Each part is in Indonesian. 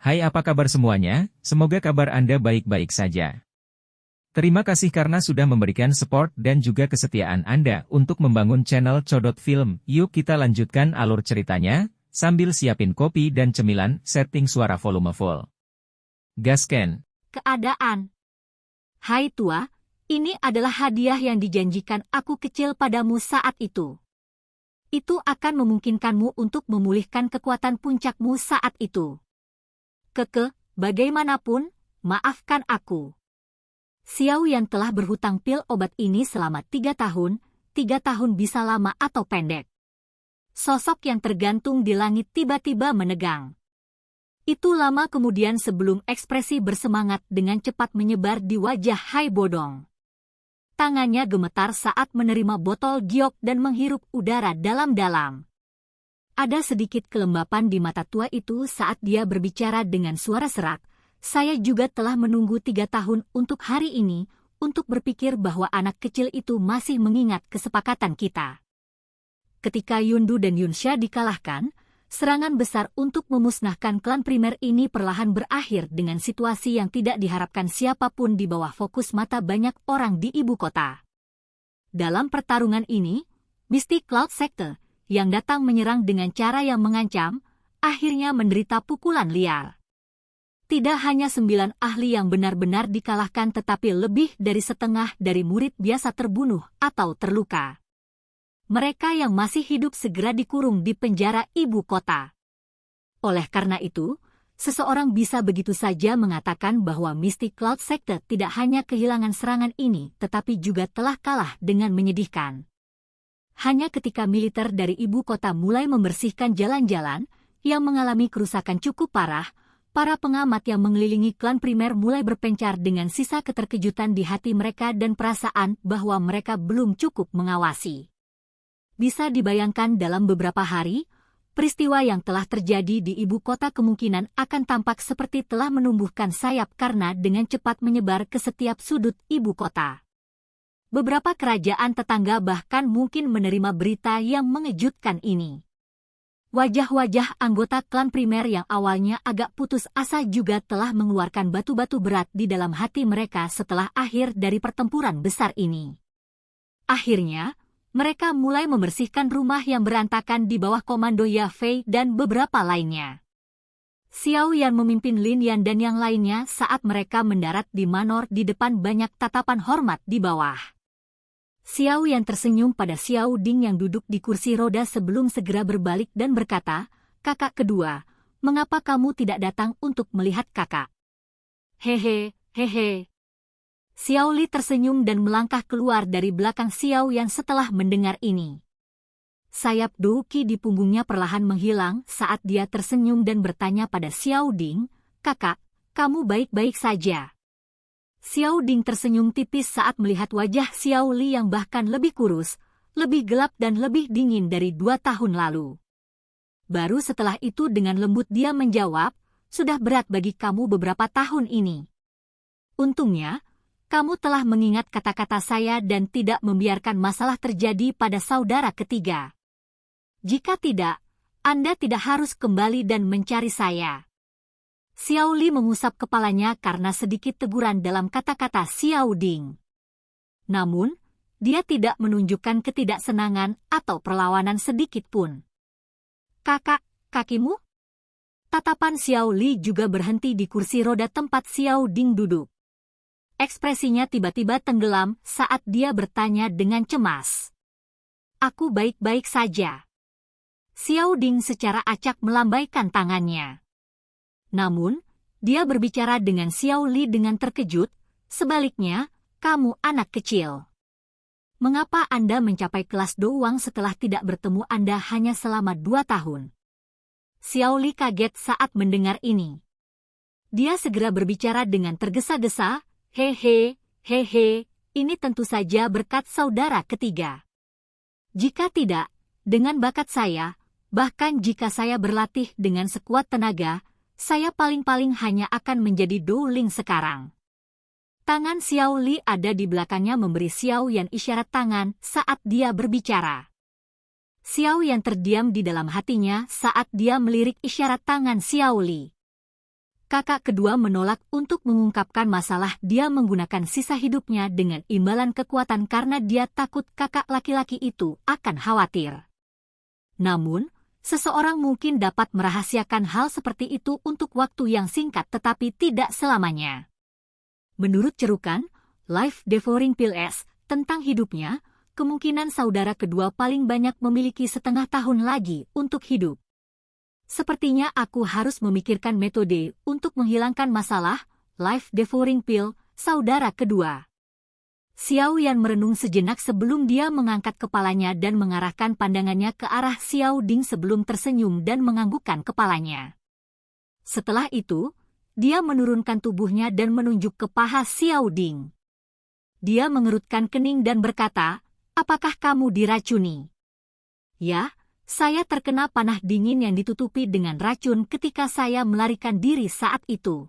Hai, apa kabar semuanya? Semoga kabar Anda baik-baik saja. Terima kasih karena sudah memberikan support dan juga kesetiaan Anda untuk membangun channel Codot Film. Yuk kita lanjutkan alur ceritanya, sambil siapin kopi dan cemilan, setting suara volume full. Gasken. Keadaan. Hai tua, ini adalah hadiah yang dijanjikan aku kecil padamu saat itu. Itu akan memungkinkanmu untuk memulihkan kekuatan puncakmu saat itu. Bagaimanapun, maafkan aku. Xiao Yan telah berhutang pil obat ini selama 3 tahun, 3 tahun bisa lama atau pendek. Sosok yang tergantung di langit tiba-tiba menegang. Itu lama kemudian sebelum ekspresi bersemangat dengan cepat menyebar di wajah Hai Bodong. Tangannya gemetar saat menerima botol giok dan menghirup udara dalam-dalam. Ada sedikit kelembapan di mata tua itu saat dia berbicara dengan suara serak. Saya juga telah menunggu 3 tahun untuk hari ini, untuk berpikir bahwa anak kecil itu masih mengingat kesepakatan kita. Ketika Yundu dan Yunsha dikalahkan, serangan besar untuk memusnahkan klan primer ini perlahan berakhir dengan situasi yang tidak diharapkan siapapun di bawah fokus mata banyak orang di ibu kota. Dalam pertarungan ini, Mystic Cloud Sector, yang datang menyerang dengan cara yang mengancam, akhirnya menderita pukulan liar. Tidak hanya 9 ahli yang benar-benar dikalahkan tetapi lebih dari setengah dari murid biasa terbunuh atau terluka. Mereka yang masih hidup segera dikurung di penjara ibu kota. Oleh karena itu, seseorang bisa begitu saja mengatakan bahwa Mystic Cloud Sector tidak hanya kehilangan serangan ini tetapi juga telah kalah dengan menyedihkan. Hanya ketika militer dari ibu kota mulai membersihkan jalan-jalan yang mengalami kerusakan cukup parah, para pengamat yang mengelilingi klan primer mulai berpencar dengan sisa keterkejutan di hati mereka dan perasaan bahwa mereka belum cukup mengawasi. Bisa dibayangkan dalam beberapa hari, peristiwa yang telah terjadi di ibu kota kemungkinan akan tampak seperti telah menumbuhkan sayap karena dengan cepat menyebar ke setiap sudut ibu kota. Beberapa kerajaan tetangga bahkan mungkin menerima berita yang mengejutkan ini. Wajah-wajah anggota klan primer yang awalnya agak putus asa juga telah mengeluarkan batu-batu berat di dalam hati mereka setelah akhir dari pertempuran besar ini. Akhirnya, mereka mulai membersihkan rumah yang berantakan di bawah komando Ya Fei dan beberapa lainnya. Xiao Yan memimpin Lin Yan dan yang lainnya saat mereka mendarat di manor di depan banyak tatapan hormat di bawah. Xiao Yan tersenyum pada Xiao Ding yang duduk di kursi roda sebelum segera berbalik dan berkata, "Kakak kedua, mengapa kamu tidak datang untuk melihat kakak?" Hehe. Xiao Li tersenyum dan melangkah keluar dari belakang Xiao Yan setelah mendengar ini. Sayap Douki di punggungnya perlahan menghilang saat dia tersenyum dan bertanya pada Xiao Ding, "Kakak, kamu baik-baik saja?" Xiao Ding tersenyum tipis saat melihat wajah Xiao Li yang bahkan lebih kurus, lebih gelap dan lebih dingin dari 2 tahun lalu. Baru setelah itu dengan lembut dia menjawab, "Sudah berat bagi kamu beberapa tahun ini. Untungnya, kamu telah mengingat kata-kata saya dan tidak membiarkan masalah terjadi pada saudara ketiga. Jika tidak, Anda tidak harus kembali dan mencari saya." Xiao Li mengusap kepalanya karena sedikit teguran dalam kata-kata Xiao Ding. Namun, dia tidak menunjukkan ketidaksenangan atau perlawanan sedikit pun. "Kakak, kakimu?" Tatapan Xiao Li juga berhenti di kursi roda tempat Xiao Ding duduk. Ekspresinya tiba-tiba tenggelam saat dia bertanya dengan cemas. "Aku baik-baik saja." Xiao Ding secara acak melambaikan tangannya. Namun, dia berbicara dengan Xiao Li dengan terkejut, "Sebaliknya, kamu anak kecil. Mengapa Anda mencapai kelas doang setelah tidak bertemu Anda hanya selama 2 tahun?" Xiao Li kaget saat mendengar ini. Dia segera berbicara dengan tergesa-gesa, Hehe, ini tentu saja berkat saudara ketiga. Jika tidak, dengan bakat saya, bahkan jika saya berlatih dengan sekuat tenaga, saya paling-paling hanya akan menjadi Douling sekarang." Tangan Xiao Li ada di belakangnya memberi Xiao Yan isyarat tangan saat dia berbicara. Xiao Yan terdiam di dalam hatinya saat dia melirik isyarat tangan Xiao Li. kakak kedua menolak untuk mengungkapkan masalah dia menggunakan sisa hidupnya dengan imbalan kekuatan karena dia takut kakak laki-laki itu akan khawatir. Namun, seseorang mungkin dapat merahasiakan hal seperti itu untuk waktu yang singkat tetapi tidak selamanya. Menurut cerukan Life Devouring Pills tentang hidupnya, kemungkinan saudara kedua paling banyak memiliki setengah tahun lagi untuk hidup. Sepertinya aku harus memikirkan metode untuk menghilangkan masalah Life Devouring Pill saudara kedua. Xiao Yan merenung sejenak sebelum dia mengangkat kepalanya dan mengarahkan pandangannya ke arah Xiao Ding sebelum tersenyum dan menganggukkan kepalanya. Setelah itu, dia menurunkan tubuhnya dan menunjuk ke paha Xiao Ding. Dia mengerutkan kening dan berkata, "Apakah kamu diracuni?" "Ya, saya terkena panah dingin yang ditutupi dengan racun ketika saya melarikan diri saat itu.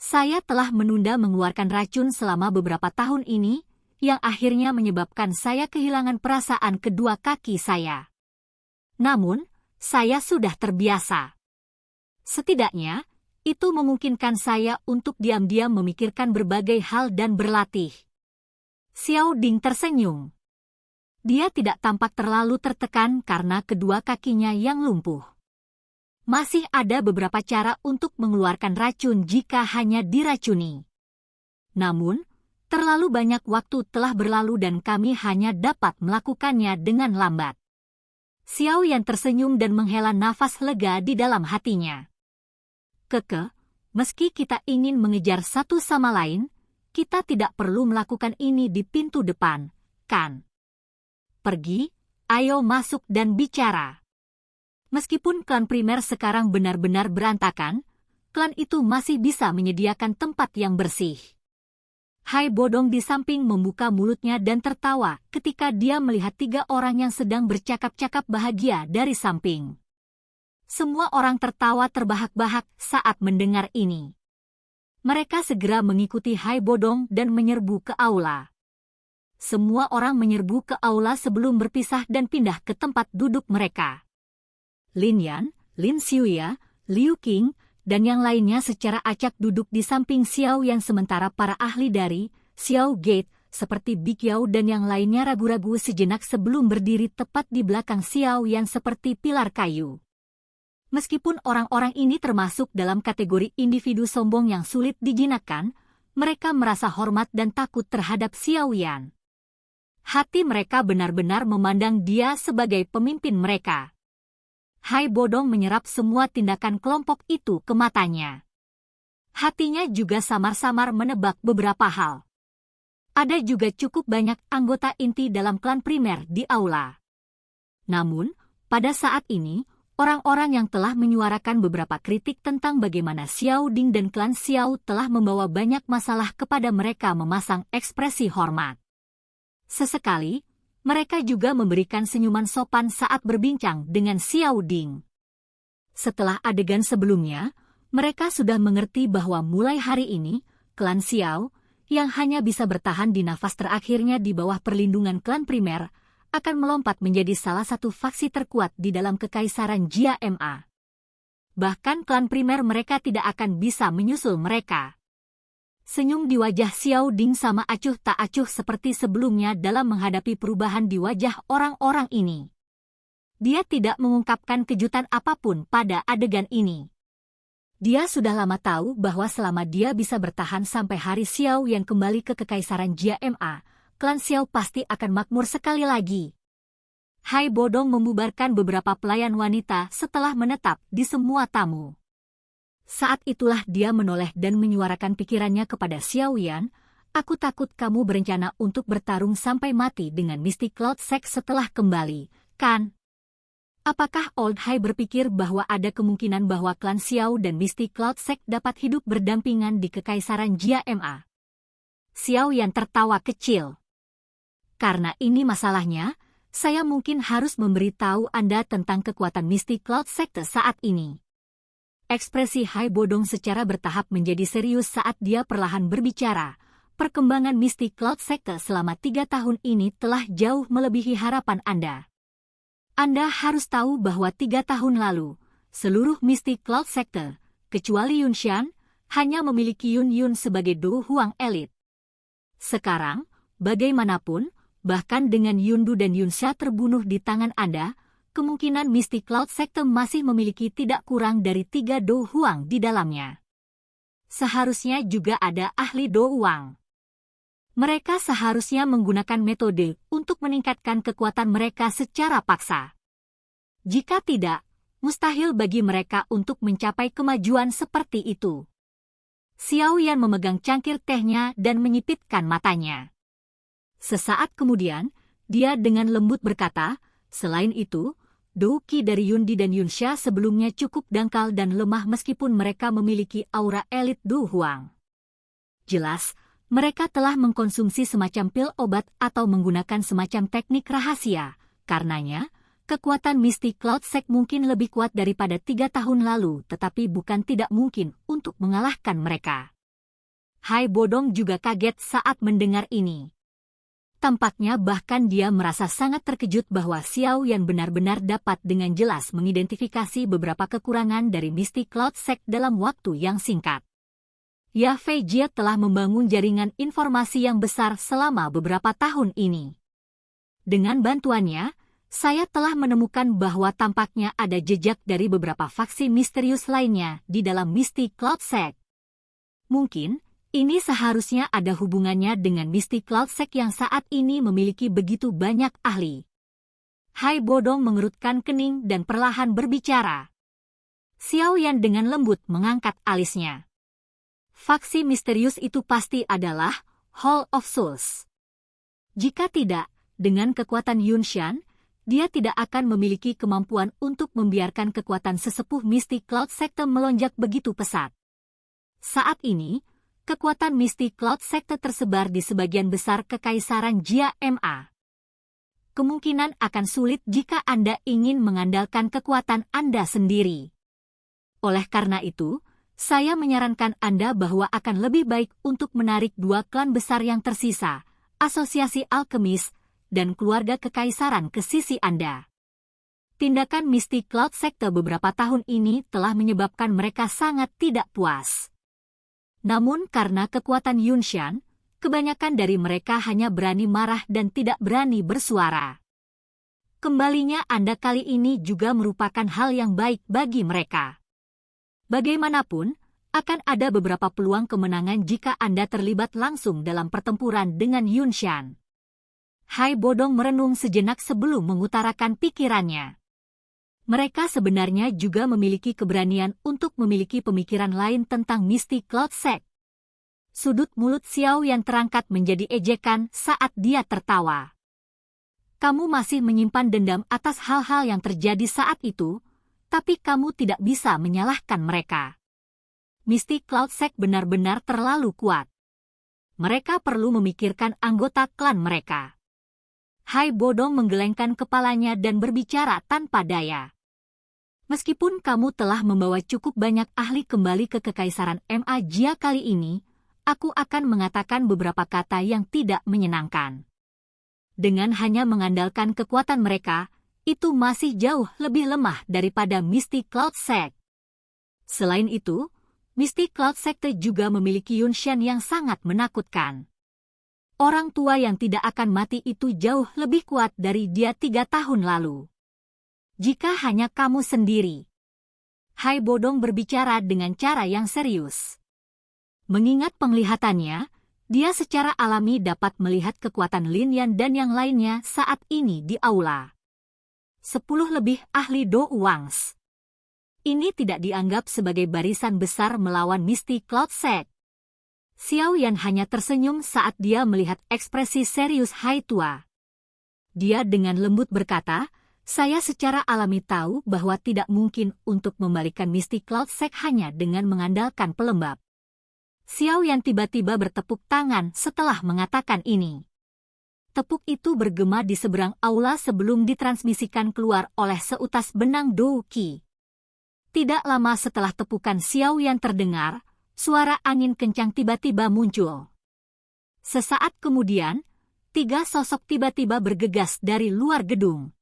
Saya telah menunda mengeluarkan racun selama beberapa tahun ini, yang akhirnya menyebabkan saya kehilangan perasaan kedua kaki saya. Namun, saya sudah terbiasa. Setidaknya, itu memungkinkan saya untuk diam-diam memikirkan berbagai hal dan berlatih." Xiao Ding tersenyum. Dia tidak tampak terlalu tertekan karena kedua kakinya yang lumpuh. Masih ada beberapa cara untuk mengeluarkan racun jika hanya diracuni. Namun, terlalu banyak waktu telah berlalu dan kami hanya dapat melakukannya dengan lambat. Xiao Yan tersenyum dan menghela nafas lega di dalam hatinya. "Keke, meski kita ingin mengejar satu sama lain, kita tidak perlu melakukan ini di pintu depan, kan? Pergi, ayo masuk dan bicara." Meskipun klan primer sekarang benar-benar berantakan, klan itu masih bisa menyediakan tempat yang bersih. Hai Bodong di samping membuka mulutnya dan tertawa ketika dia melihat 3 orang yang sedang bercakap-cakap bahagia dari samping. Semua orang tertawa terbahak-bahak saat mendengar ini. Mereka segera mengikuti Hai Bodong dan menyerbu ke aula. Semua orang menyerbu ke aula sebelum berpisah dan pindah ke tempat duduk mereka. Lin Yan, Lin Xiuya, Liu Qing, dan yang lainnya secara acak duduk di samping Xiao Yan sementara para ahli dari Xiao Gate seperti Big Yao dan yang lainnya ragu-ragu sejenak sebelum berdiri tepat di belakang Xiao Yan seperti pilar kayu. Meskipun orang-orang ini termasuk dalam kategori individu sombong yang sulit dijinakkan, mereka merasa hormat dan takut terhadap Xiao Yan. Hati mereka benar-benar memandang dia sebagai pemimpin mereka. Hai Bodong menyerap semua tindakan kelompok itu ke matanya. Hatinya juga samar-samar menebak beberapa hal. Ada juga cukup banyak anggota inti dalam klan primer di aula. Namun, pada saat ini, orang-orang yang telah menyuarakan beberapa kritik tentang bagaimana Xiao Ding dan klan Xiao telah membawa banyak masalah kepada mereka memasang ekspresi hormat. Sesekali, mereka juga memberikan senyuman sopan saat berbincang dengan Xiao Ding. Setelah adegan sebelumnya, mereka sudah mengerti bahwa mulai hari ini, klan Xiao, yang hanya bisa bertahan di nafas terakhirnya di bawah perlindungan klan primer, akan melompat menjadi salah satu faksi terkuat di dalam kekaisaran Jia Ma. Bahkan klan primer mereka tidak akan bisa menyusul mereka. Senyum di wajah Xiao Ding sama acuh tak acuh seperti sebelumnya dalam menghadapi perubahan di wajah orang-orang ini. Dia tidak mengungkapkan kejutan apapun pada adegan ini. Dia sudah lama tahu bahwa selama dia bisa bertahan sampai hari Xiao yang kembali ke kekaisaran Jia Ma, klan Xiao pasti akan makmur sekali lagi. Hai Bodong membubarkan beberapa pelayan wanita setelah menetap di semua tamu. Saat itulah dia menoleh dan menyuarakan pikirannya kepada Xiao Yan, "Aku takut kamu berencana untuk bertarung sampai mati dengan Mystic Cloud Sect setelah kembali, kan? Apakah Old Hai berpikir bahwa ada kemungkinan bahwa klan Xiao dan Mystic Cloud Sect dapat hidup berdampingan di kekaisaran Jia Ma?" Xiao Yan tertawa kecil. "Karena ini masalahnya, saya mungkin harus memberitahu Anda tentang kekuatan Mystic Cloud Sector saat ini." Ekspresi Hai Bodong secara bertahap menjadi serius saat dia perlahan berbicara. Perkembangan Mystic Cloud Sector selama 3 tahun ini telah jauh melebihi harapan Anda. Anda harus tahu bahwa 3 tahun lalu, seluruh Mystic Cloud Sector, kecuali Yunshan, hanya memiliki Yun Yun sebagai Do Huang elit. Sekarang, bagaimanapun, bahkan dengan Yundu dan Yunsha terbunuh di tangan Anda, kemungkinan Misty Cloud Sector masih memiliki tidak kurang dari 3 Do Huang di dalamnya. Seharusnya juga ada ahli Do Huang. Mereka seharusnya menggunakan metode untuk meningkatkan kekuatan mereka secara paksa. Jika tidak, mustahil bagi mereka untuk mencapai kemajuan seperti itu. Xiao Yan memegang cangkir tehnya dan menyipitkan matanya. Sesaat kemudian, dia dengan lembut berkata, selain itu, Do Qi dari Yundi dan Yunsha sebelumnya cukup dangkal dan lemah meskipun mereka memiliki aura elit Do Huang. Jelas, mereka telah mengkonsumsi semacam pil obat atau menggunakan semacam teknik rahasia. Karenanya, kekuatan Misty Cloud Sect mungkin lebih kuat daripada 3 tahun lalu, tetapi bukan tidak mungkin untuk mengalahkan mereka. Hai Bodong juga kaget saat mendengar ini. Tampaknya bahkan dia merasa sangat terkejut bahwa Xiao Yan benar-benar dapat dengan jelas mengidentifikasi beberapa kekurangan dari Misty Cloud Sect dalam waktu yang singkat. Ya Fei Jie telah membangun jaringan informasi yang besar selama beberapa tahun ini. Dengan bantuannya, saya telah menemukan bahwa tampaknya ada jejak dari beberapa faksi misterius lainnya di dalam Misty Cloud Sect. Mungkin, ini seharusnya ada hubungannya dengan Misty Cloud Sect yang saat ini memiliki begitu banyak ahli. Hai Bodong mengerutkan kening dan perlahan berbicara. Xiao Yan dengan lembut mengangkat alisnya. Faksi misterius itu pasti adalah Hall of Souls. Jika tidak, dengan kekuatan Yunshan, dia tidak akan memiliki kemampuan untuk membiarkan kekuatan sesepuh Misty Cloud Sector melonjak begitu pesat. Saat ini, kekuatan Misty Cloud Sector tersebar di sebagian besar Kekaisaran Jia Ma. Kemungkinan akan sulit jika Anda ingin mengandalkan kekuatan Anda sendiri. Oleh karena itu, saya menyarankan Anda bahwa akan lebih baik untuk menarik 2 klan besar yang tersisa, Asosiasi Alkemis, dan Keluarga Kekaisaran ke sisi Anda. Tindakan Misty Cloud Sector beberapa tahun ini telah menyebabkan mereka sangat tidak puas. Namun karena kekuatan Yunshan, kebanyakan dari mereka hanya berani marah dan tidak berani bersuara. Kembalinya Anda kali ini juga merupakan hal yang baik bagi mereka. Bagaimanapun, akan ada beberapa peluang kemenangan jika Anda terlibat langsung dalam pertempuran dengan Yunshan. Hai Bodong merenung sejenak sebelum mengutarakan pikirannya. Mereka sebenarnya juga memiliki keberanian untuk memiliki pemikiran lain tentang Misty Cloud Sect. Sudut mulut Xiao yang terangkat menjadi ejekan saat dia tertawa. Kamu masih menyimpan dendam atas hal-hal yang terjadi saat itu, tapi kamu tidak bisa menyalahkan mereka. Misty Cloud Sect benar-benar terlalu kuat. Mereka perlu memikirkan anggota klan mereka. Hai Bodong menggelengkan kepalanya dan berbicara tanpa daya. Meskipun kamu telah membawa cukup banyak ahli kembali ke Kekaisaran Ma Jia kali ini, aku akan mengatakan beberapa kata yang tidak menyenangkan. Dengan hanya mengandalkan kekuatan mereka, itu masih jauh lebih lemah daripada Misty Cloud Sect. Selain itu, Misty Cloud Sect juga memiliki Yunshan yang sangat menakutkan. Orang tua yang tidak akan mati itu jauh lebih kuat dari dia 3 tahun lalu. Jika hanya kamu sendiri. Hai Bodong berbicara dengan cara yang serius. Mengingat penglihatannya, dia secara alami dapat melihat kekuatan Lin Yan dan yang lainnya saat ini di aula. 10 lebih ahli Do Wangs. Ini tidak dianggap sebagai barisan besar melawan Misty Cloud Sect. Xiao Yan hanya tersenyum saat dia melihat ekspresi serius Hai Tua. Dia dengan lembut berkata, saya secara alami tahu bahwa tidak mungkin untuk membalikan Misty Cloud Sect hanya dengan mengandalkan pelembab. Xiao Yan tiba-tiba bertepuk tangan setelah mengatakan ini. Tepuk itu bergema di seberang aula sebelum ditransmisikan keluar oleh seutas benang Do Qi. Tidak lama setelah tepukan Xiao Yan terdengar, suara angin kencang tiba-tiba muncul. Sesaat kemudian, 3 sosok tiba-tiba bergegas dari luar gedung.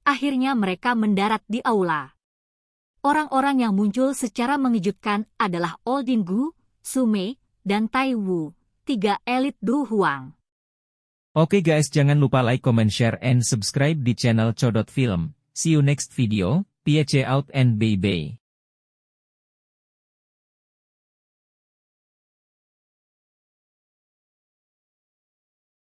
Akhirnya mereka mendarat di aula. Orang-orang yang muncul secara mengejutkan adalah Oldin Gu, Sume, dan Tai Wu, 3 elit Du Huang. Oke guys, jangan lupa like, comment, share, and subscribe di channel Codot Film. See you next video, peace out and bye-bye.